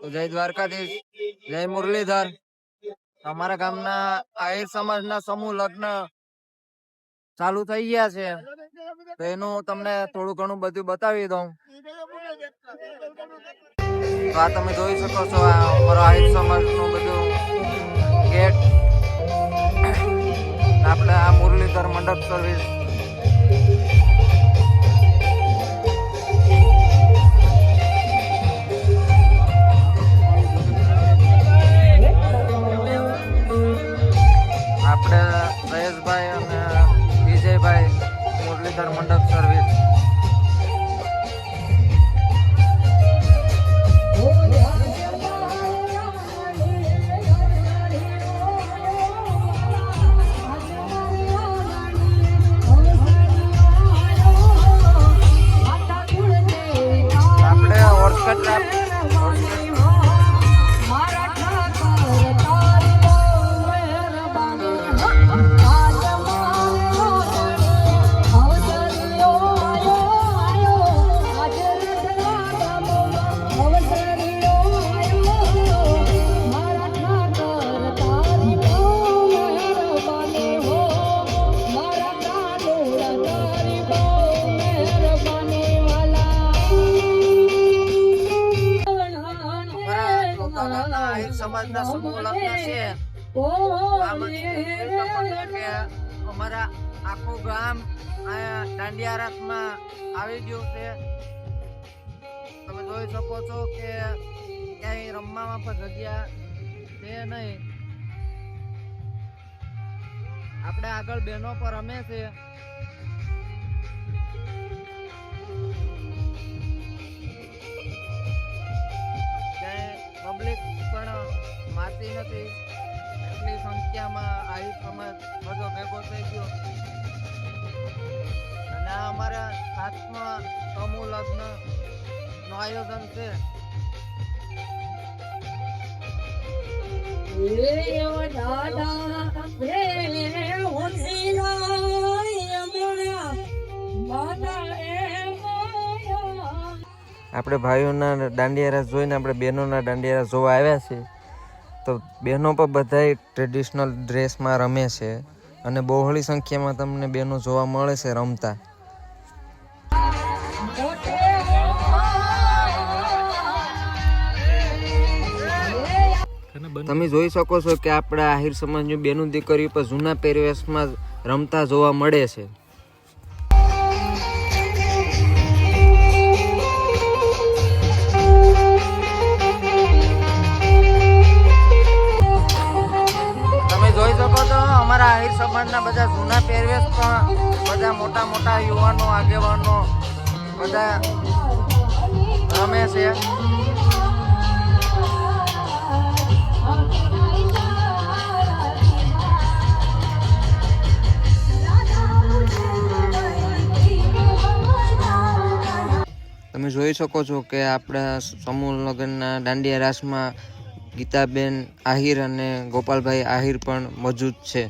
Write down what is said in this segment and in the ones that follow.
જય દ્વારકાધીશ, જય મુરલીધર. અમારા ગામના આહિર સમાજના સમૂહ લગ્ન ચાલુ થઈ ગયા છે, તો એનું તમને થોડું ઘણું બધું બતાવી દઉં. તો આ તમે જોઈ શકો છો, આ અમારો આહિર સમાજનું બધું ગેટ. આપણે આ મુરલીધર મંડપ સર્વિસ. આપણે જયેશભાઈ અને વિજયભાઈ મુરલીધર મંડપ સર્વિસ. આપણે ઓર્કટ સમાજના સમૂહ લગ્ન છે. અમારા આખું ગામ દાંડિયા રાસમાં આવી ગયું છે. તમે જોઈ શકો છો કે ક્યાંય રમવામાં પણ જગ્યા છે નહીં. આપણે આગળ બહેનો પર રમે છે. પબ્લિક પણ મારતી નથી, એટલી સંખ્યામાં આહિર સમાજ બધો ભેગો થઈ ગયો. અને આ અમારા 7મા સમૂહ લગ્ન નું આયોજન છે. આપણે ભાઈઓના દાંડિયા રાસ જોઈને આપણે બહેનોના દાંડિયા રાસ જોવા આવ્યા છે. તો બહેનો પણ બધા ટ્રેડિશનલ ડ્રેસમાં રમે છે અને બહોળી સંખ્યામાં તમને બહેનો જોવા મળે છે રમતા. તમે જોઈ શકો છો કે આપણા આહિર સમાજની બહેનો દીકરીઓ પર જૂના પહેરવેશમાં રમતા જોવા મળે છે. અમારા આહિર સમાજના બધા જૂના પહેરવેશ પણ બધા મોટા મોટા યુવાનો આગેવાનો બધા રમે છે. તમે જોઈ શકો છો કે આપણા સમૂહ લગ્નના દાંડિયા રાસમાં ગીતાબેન આહિર અને ગોપાલભાઈ આહિર પણ મોજૂદ છે.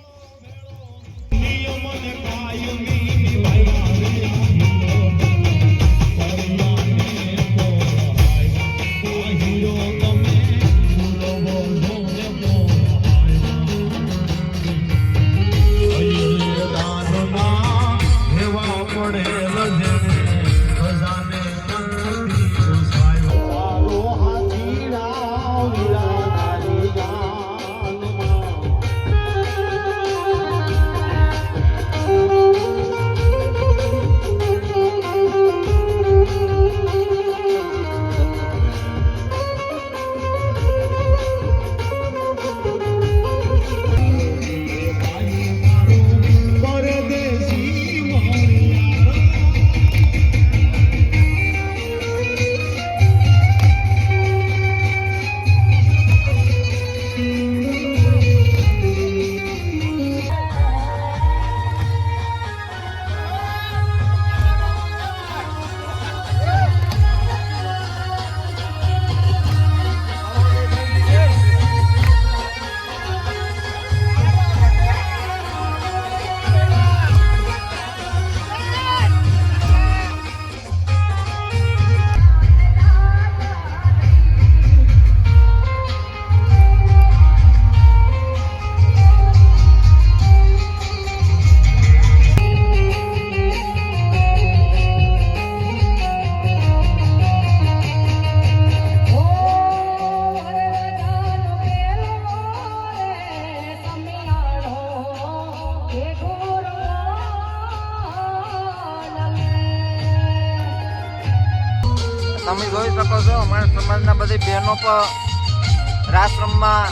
સમાજના બધી બહેનો પણ રાસ રમવા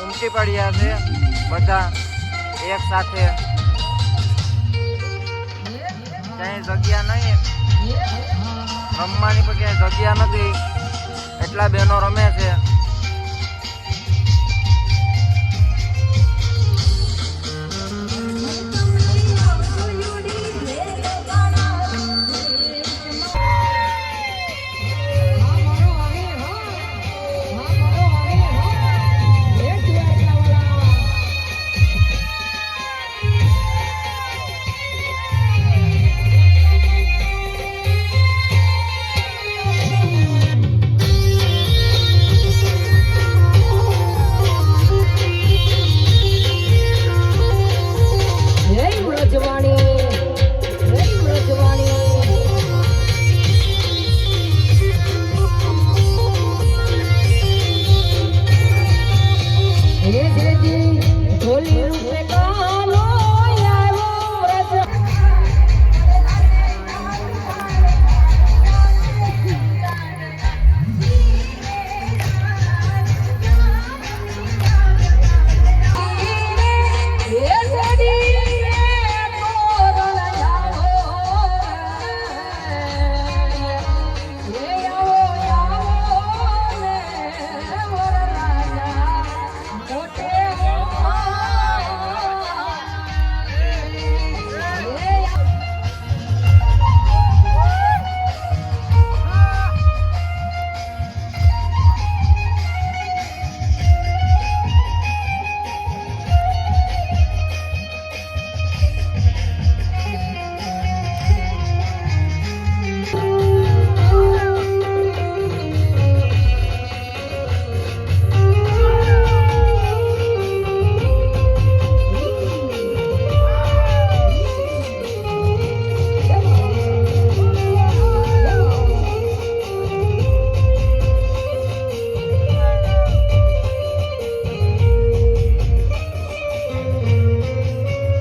ઉમટી પડ્યા છે બધા એક સાથે. ક્યાંય જગ્યા નહીં રમવાની, પણ ક્યાંય જગ્યા નથી એટલા બહેનો રમે છે.